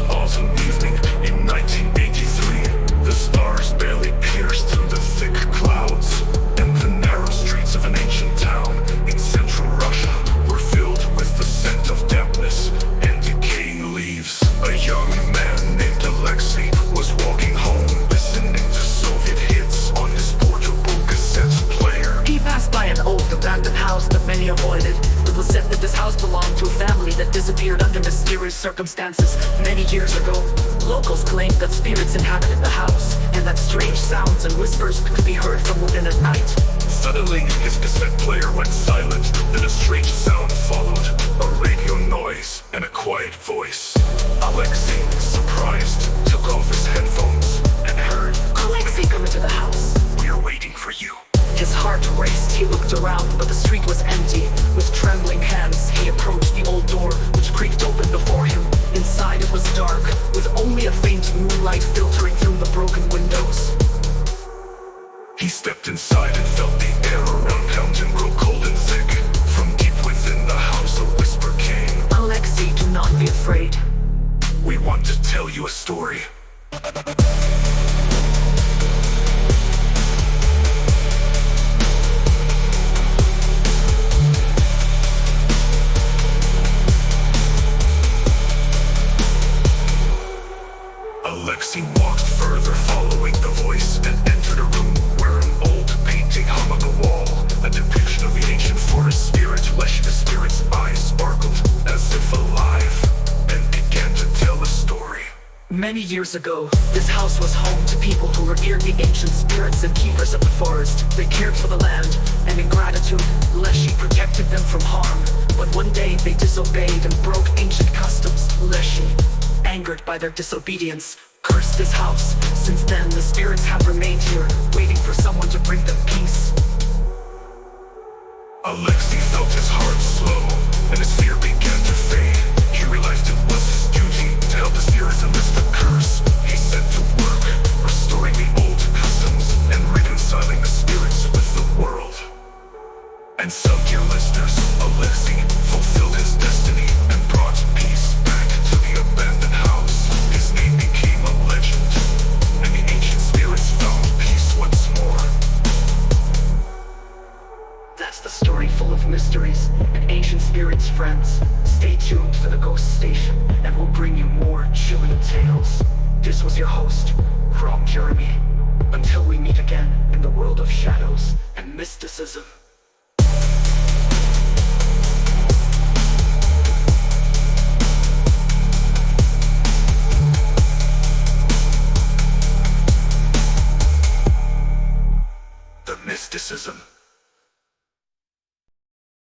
autumn evening in 1983. The stars barely pierced through the thick clouds, and the narrow streets of an ancient town in central Russia were filled with the scent of dampness and decaying leaves. A young man named Alexei was walking home, listening to Soviet hits on his portable cassette player. He passed by an old abandoned house that many avoided. It was said that this house belonged to a family that disappeared under mysterious circumstances many years ago. Locals claimed that spirits inhabited the house, and that strange sounds and whispers could be heard from within at night. Suddenly, his cassette player went silent, then a strange sound followed, a radio noise and a quiet voice. Alexei, surprised, took off his headphones and heard, "Alexei, come into the house." "We are waiting for you." His heart raced. He looked around, but the street was empty. With trembling hands, he approached the old door, which creaked open before him. Inside it was dark, with only a faint moonlight filtering through the broken windows. He stepped inside and felt the air around him grow cold and thick. From deep within the house, a whisper came, "Alexei, do not be afraid. "We want to tell you a story." Alexei walked further, following the voice, and entered a room where an old painting hung on the wall, a depiction of the ancient forest spirit. The spirit's eyes sparkled as if alive, and began to tell a story. Many years ago, this house was home to people who revered the ancient spirits and keepers of the forest. They cared for the land, and in gratitude, Leshy protected them from harm. But one day, they disobeyed and broke ancient customs. Leshy, angered by their disobedience, cursed this house. Since then, the spirits have remained here, waiting for someone to bring them peace. Alexei felt his heart slow, and his fear began to fade. He realized it was his duty to help the spirits amidst the curse. He set to work, restoring the old customs and reconciling the spirits with the world. And so, dear listeners, Alexei fulfilled his destiny and brought peace back to the abandoned house. His name became a legend, and the ancient spirits found peace once more. That's the story, full of mysteries and ancient spirits, friends. Stay tuned for the Ghost Station, and we'll bring you more chilling tales. This was your host, Rom Jeremy. Until we meet again in the world of shadows and mysticism. The mysticism.